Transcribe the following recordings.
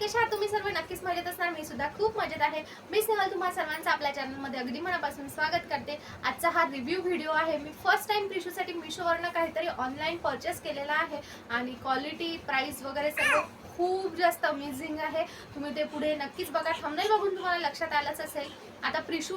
कशा आहात तुम्ही सर्व? नक्कीच मजेत असणार. मी सुद्धा खूप मजेत आहे. मी स्नेहल तुम्हा सर्वांचं आपल्या चॅनलमध्ये अगदी मनापासून स्वागत करते. आजचा हा रिव्ह्यू व्हिडिओ आहे. मी फर्स्ट टाइम प्रिशूसाठी मिशोवरनं काहीतरी ऑनलाईन परचेस केलेला आहे आणि क्वालिटी प्राइस वगैरे सर्व खूप जास्त अमेझिंग आहे. तुम्ही ते पुढे नक्कीच बघा. थंबनेल बघून तुम्हाला लक्षात आलंच असेल. आता प्रिशू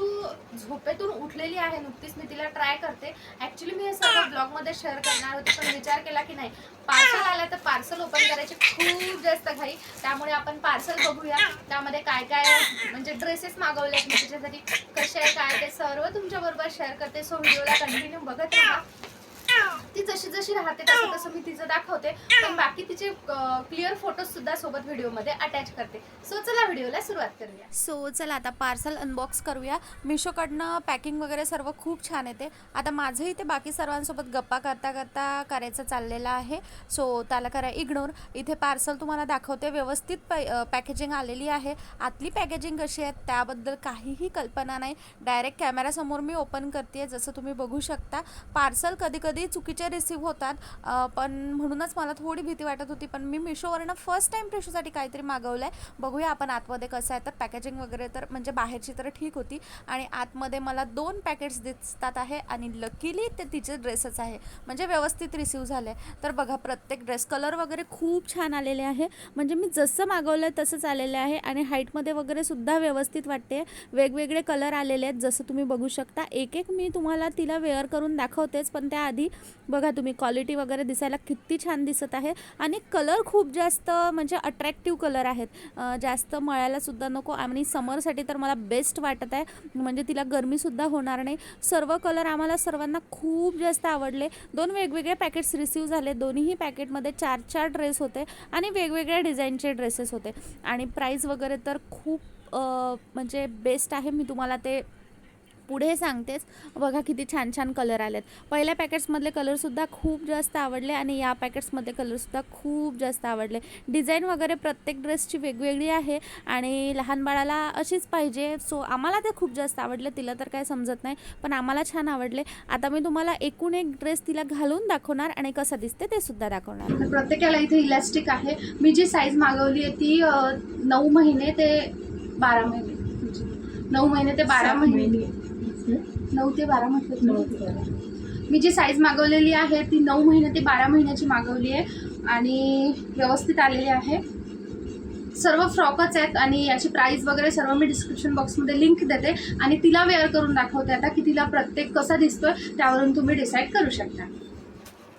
झोपेतून उठलेली आहे. नुकतीच मी तिला ट्राय करते. ॲक्च्युली मी हे सर्व ब्लॉगमध्ये शेअर करणार होते, पण विचार केला की नाही, पार्सल आलं तर पार्सल ओपन करायची खूप जास्त घाई. त्यामुळे आपण पार्सल बघूया. त्यामध्ये काय काय म्हणजे ड्रेसेस मागवले आहेत मी तिच्यासाठी, कसे आहे काय ते सर्व तुमच्याबरोबर शेअर करते. सो व्हिडिओला कंटिन्यू बघत राहा. ती जशी जशी राहते तसं तसं मी तिचं दाखवते, पण बाकी तिचे क्लिअर फोटोज सुद्धा सोबत व्हिडिओमध्ये अटॅच करते. सो चला व्हिडिओला सुरुवात करूया. सो चला आता पार्सल अनबॉक्स करूया. मिशोकडनं पॅकिंग वगैरे सर्व खूप छान येते. आता माझंही ते बाकी सर्वांसोबत गप्पा करता करता करायचं चाललेलं आहे. सो त्याला करा इग्नोर. इथे पार्सल तुम्हाला दाखवते. व्यवस्थित पॅकेजिंग आलेली आहे. आतली पॅकेजिंग कशी आहे त्याबद्दल काहीही कल्पना नाही. डायरेक्ट कॅमेरासमोर मी ओपन करते. जसं तुम्ही बघू शकता, पार्सल कधी कधी चुकीचे रिसीव्ह होतात, पण म्हणूनच मला थोडी भीती वाटत होती. पण मी मिशोवरनं फर्स्ट टाइम प्रिशूसाठी काहीतरी मागवलं आहे. बघूया आपण आतमध्ये कसं आहे. तर पॅकेजिंग वगैरे तर म्हणजे बाहेरची तर ठीक होती आणि आतमध्ये मला 2 पॅकेट्स दिसतात आहे आणि लकीली ते तिचे ड्रेसच आहे, म्हणजे व्यवस्थित रिसीव्ह झाले. तर बघा, प्रत्येक ड्रेस कलर वगैरे खूप छान आलेले आहे. म्हणजे मी जसं मागवलं आहे तसंच आलेलं आहे आणि हाईटमध्ये वगैरे सुद्धा व्यवस्थित वाटते. वेगवेगळे कलर आलेले आहेत जसं तुम्ही बघू शकता. एक एक मी तुम्हाला तिला वेअर करून दाखवतेच, पण त्याआधी बघा तुम्ही क्वालिटी वगैरे दिसायला किती छान दिसत आहे आणि कलर खूप जास्त म्हणजे अट्रॅक्टिव्ह कलर आहेत. जास्त मळायला सुद्धा नको आणि समरसाठी तर मला बेस्ट वाटत आहे. म्हणजे तिला गरमीसुद्धा होणार नाही. सर्व कलर आम्हाला सर्वांना खूप जास्त आवडले. 2 वेगवेगळे पॅकेट्स रिसीव्ह झाले. दोन्हीही पॅकेटमध्ये 4-4 ड्रेस होते आणि वेगवेगळ्या डिझाईनचे ड्रेसेस होते आणि प्राईस वगैरे तर खूप म्हणजे बेस्ट आहे. मी तुम्हाला ते पुढे सांगतेच. बघा किती छान छान कलर आलेत. पहिल्या पॅकेट्समधले कलरसुद्धा खूप जास्त आवडले आणि या पॅकेट्समधले कलरसुद्धा खूप जास्त आवडले. डिझाईन वगैरे प्रत्येक ड्रेसची वेगवेगळी आहे आणि लहान बाळाला अशीच पाहिजे. सो आम्हाला ते खूप जास्त आवडले. तिला तर काय समजत नाही, पण आम्हाला छान आवडले. आता मी तुम्हाला एकूण एक ड्रेस तिला घालून दाखवणार आणि कसा दिसते ते सुद्धा दाखवणार. प्रत्येकाला इथे इलास्टिक आहे. मी जी साईज मागवली आहे ती 9 महिने ते 12 महिने, 9 महिने ते 12 महिने, 9 ते 12 म्हटलं. मी जी साईज मागवलेली आहे ती 9 महिने ते 12 महिन्याची मागवली आहे आणि व्यवस्थित आलेली आहे. सर्व फ्रॉकच आहेत आणि याची प्राइस वगैरे सर्व मी डिस्क्रिप्शन बॉक्समध्ये लिंक देते आणि तिला वेअर करून दाखवते आता की तिला प्रत्येक कसा दिसतोय, त्यावरून तुम्ही डिसाईड करू शकता.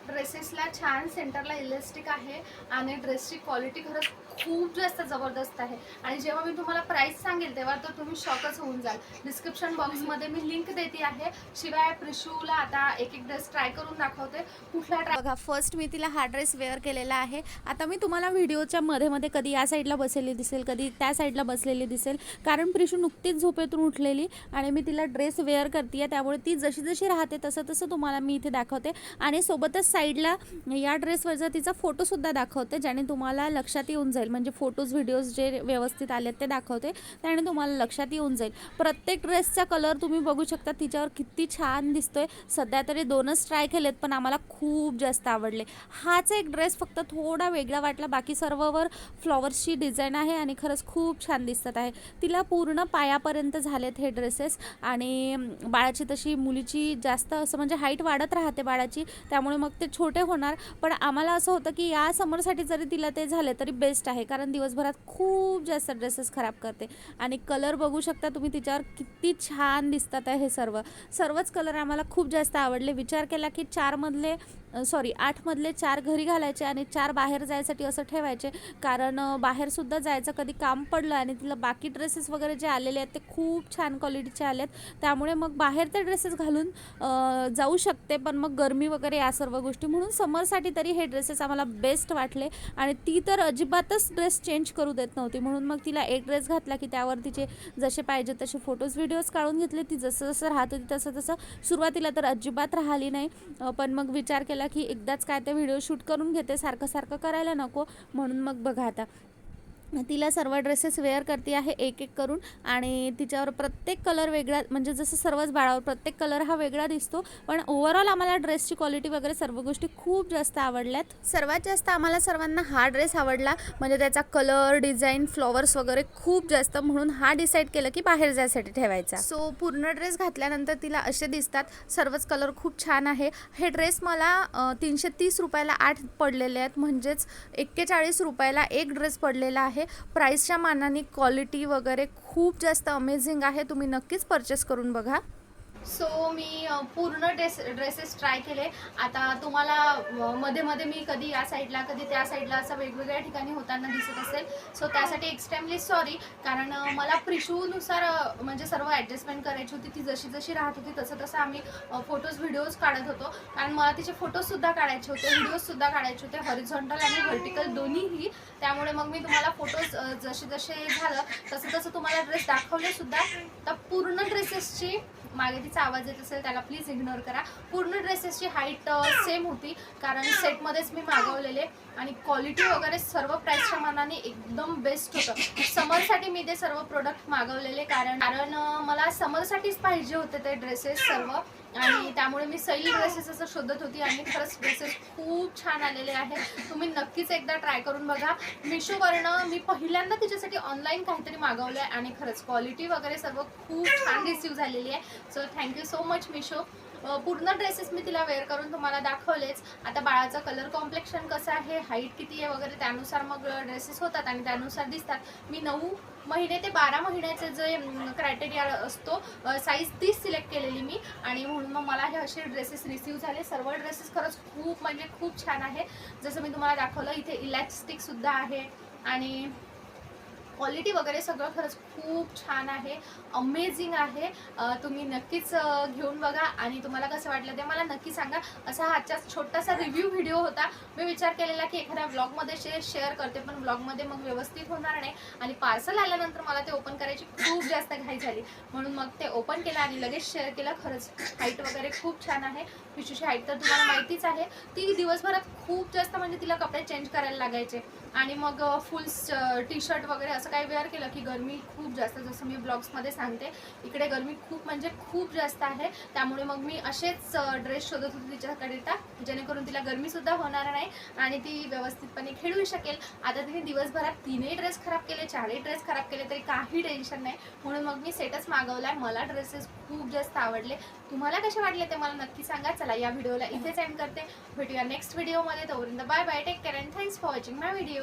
ड्रेसेसला छान सेंटरला इलास्टिक आहे आणि ड्रेसची क्वालिटी खरंच खूप जास्त जबरदस्त आहे आणि जेव्हा मी तुम्हाला प्राइस सांगेल तेव्हा तर तुम्ही शॉकच होऊन जाल. डिस्क्रिप्शन बॉक्समध्ये मी लिंक देते आहे. शिवाय प्रिशूला आता एक एक ड्रेस ट्राय करून दाखवते. कुठला ट्राय बघा. फर्स्ट मी तिला हा ड्रेस वेअर केलेला आहे. आता मी तुम्हाला व्हिडिओच्या मध्ये कधी या साईडला बसलेली दिसेल, कधी त्या साईडला बसलेली दिसेल, कारण प्रिशू नुकतीच झोपेतून उठलेली आणि मी तिला ड्रेस वेअर करते. त्यामुळे ती जशी जशी राहते तसं तसं तुम्हाला मी इथे दाखवते आणि सोबतच साईडला या ड्रेसवरचा तिचा फोटोसुद्धा दाखवते, ज्याने तुम्हाला लक्षात येऊन जाईल. म्हणजे फोटोज व्हिडिओज जे व्यवस्थित आलेत ते दाखवते, त्याने तुम्हाला लक्षात येऊन जाईल. प्रत्येक ड्रेसचा कलर तुम्ही बघू शकता तिच्यावर किती छान दिसतोय. सध्या तरी 2च ट्राय केलेत, पण आम्हाला खूप जास्त आवडले. हाच एक ड्रेस फक्त थोडा वेगळा वाटला. बाकी सर्ववर फ्लॉवर्सची डिझाईन आहे आणि खरंच खूप छान दिसत आहे. तिला पूर्ण पायापर्यंत झालेत हे ड्रेसेस आणि बाळाची तशी मुलीची जास्त असं म्हणजे हाईट वाढत राहते बाळाची, त्यामुळे मग ते छोटे होणार. पण आम्हाला असं होतं की या समरसाठी जरी तिला ते झाले तरी बेस्ट आहे, कारण दिवसभरात खूप जास्त ड्रेसेस खराब करते. आणि कलर बघू शकता तुम्ही तिच्यावर किती छान दिसतात आहे. हे सर्वच कलर आम्हाला खूप जास्त आवडले. विचार केला की 8 मधले 4 घरी घालायचे आणि 4 बाहेर जायसाठी असं ठेवायचे, कारण बाहेरसुद्धा जायचं कधी काम पडलं आणि तिला बाकी ड्रेसेस वगैरे जे आलेले आहेत ते खूप छान क्वालिटीचे आलेत. त्यामुळे मग बाहेर ते ड्रेसेस घालून जाऊ शकते, पण मग गरमी वगैरे या सर्व गोष्टी, म्हणून समरसाठी तरी हे ड्रेसेस आम्हाला बेस्ट वाटले. आणि ती तर अजिबातच ड्रेस चेंज करू देत नव्हती, म्हणून मग तिला एक ड्रेस घातला की त्यावर तिचे जसे पाहिजे तसे फोटोज व्हिडिओज काढून घेतले. ती जसं जसं राहत होती तसं तसं. सुरुवातीला तर अजिबात राहिली नाही, पण मग विचार केला की एकदाच काय ते व्हिडिओ शूट करून घेते, सारखं सारखं करायला नको, म्हणून मग बघा आता तिला सर्व ड्रेसेस वेअर करते आहे एक एक करून आणि तिच्यावर प्रत्येक कलर वेगळा, म्हणजे जसं सर्वच बाळावर प्रत्येक कलर हा वेगळा दिसतो, पण ओव्हरऑल आम्हाला ड्रेसची क्वालिटी वगैरे सर्व गोष्टी खूप जास्त आवडल्यात. सर्वात जास्त आम्हाला सर्वांना हा ड्रेस आवडला, म्हणजे त्याचा कलर, डिझाईन, फ्लॉवर्स वगैरे खूप जास्त, म्हणून हा डिसाईड केलं की बाहेर जायसाठी ठेवायचा. सो पूर्ण ड्रेस घातल्यानंतर तिला असे दिसतात. सर्वच कलर खूप छान आहे. हे ड्रेस मला 330 रुपयाला 8 पडलेले आहेत, म्हणजेच 41 रुपयाला एक ड्रेस पडलेला आहे. प्राईसच्या मानाने क्वालिटी वगैरे खूप जास्त अमेझिंग आहे. तुम्ही नक्कीच परचेस करून बघा. सो मी पूर्ण ड्रेसेस ट्राय केले. आता तुम्हाला मध्ये मध्ये मी कधी या साईडला कधी त्या साईडला असं वेगवेगळ्या ठिकाणी होताना दिसत असेल, सो त्यासाठी एक्स्ट्रीमली सॉरी. कारण मला प्रिशूनुसार म्हणजे सर्व ॲडजस्टमेंट करायची होती. ती जशी जशी राहत होती तसं तसं आम्ही फोटोज व्हिडिओज काढत होतो, कारण मला तिचे फोटोजसुद्धा काढायचे होते, व्हिडिओजसुद्धा काढायचे होते, हॉरिझॉन्टल आणि व्हर्टिकल दोन्हीही. त्यामुळे मग मी तुम्हाला फोटोज जसे जसे झालं तसं तसं तुम्हाला ड्रेस दाखवलेसुद्धा. तर पूर्ण ड्रेसेसची, मागे तिचा आवाज येत असेल त्याला प्लीज इग्नोर करा, पूर्ण ड्रेसेसची हाईट सेम होती, कारण सेटमध्येच मी मागवलेले आणि क्वालिटी वगैरे सर्व प्राईसच्या मानाने एकदम बेस्ट होतं. समरसाठी मी ते सर्व प्रोडक्ट मागवलेले, कारण मला समरसाठीच पाहिजे होते ते ड्रेसेस सर्व, आणि त्यामुळे मी सैल ड्रेसेस असं शोधत होती आणि खरंच ड्रेसेस खूप छान आलेले आहेत. तुम्ही नक्कीच एकदा ट्राय करून बघा. मिशोवरनं मी पहिल्यांदा तिच्यासाठी ऑनलाईन काहीतरी मागवलं आहे आणि खरंच क्वालिटी वगैरे सर्व खूप छान रिसीव झालेली आहे. So thank you so much Meesho. पूर्ण ड्रेसेस मी तिला वेअर करून तुम्हाला दाखवलेच. आता बाळाचं कलर कॉम्प्लेक्शन कसं आहे, हाईट किती आहे वगैरे त्यानुसार मग ड्रेसेस होतात आणि त्यानुसार दिसतात. मी 9 महिने ते 12 महिन्याचे जे क्रायटेरिया असतो साईज तीच सिलेक्ट केलेली मी, आणि म्हणून मग मला हे असे ड्रेसेस रिसीव झाले. सर्व ड्रेसेस खरंच खूप म्हणजे खूप छान आहे. जसं मी तुम्हाला दाखवलं, इथे इलॅस्टिकसुद्धा आहे आणि क्वालिटी वगैरे सगळं खरंच खूप छान आहे, अमेझिंग आहे. तुम्ही नक्कीच घेऊन बघा आणि तुम्हाला कसं वाटलं ते मला नक्की सांगा. असा हा आजचा छोटासा रिव्ह्यू व्हिडिओ होता. मी विचार केलेला की एखाद्या ब्लॉगमध्ये शेअर करते, पण ब्लॉगमध्ये मग व्यवस्थित होणार नाही आणि पार्सल आल्यानंतर मला ते ओपन करायची खूप जास्त घाई झाली, म्हणून मग ते ओपन केलं आणि लगेच शेअर केलं. खरंच हाईट वगैरे खूप छान आहे. पिशूची हाईट तर तुम्हाला माहितीच आहे. ती दिवसभरात खूप जास्त, म्हणजे तिला कपडे चेंज करायला लागायचे आणि मग फुल टी शर्ट वगैरे असं काही वेअर केलं की गरमी खूप जास्त, जसं मी ब्लॉग्समध्ये सांगते इकडे गरमी खूप म्हणजे खूप जास्त आहे. त्यामुळे मग मी असेच ड्रेस शोधत होते तिच्याकरिता, जेणेकरून तिला गरमीसुद्धा होणार नाही आणि ती व्यवस्थितपणे खेळू शकेल. आता तिने दिवसभरात 3ही ड्रेस खराब केले, 4ही ड्रेस खराब केले, तरी काही टेन्शन नाही, म्हणून मग मी सेटच मागवला आहे. मला ड्रेसेस खूप जास्त आवडले. तुम्हाला कसे वाटले ते मला नक्की सांगा. चला या व्हिडिओला इथेच एंड करते. भेटूया नेक्स्ट व्हिडिओमध्ये. तोपर्यंत bye bye, take care and thanks for watching my video.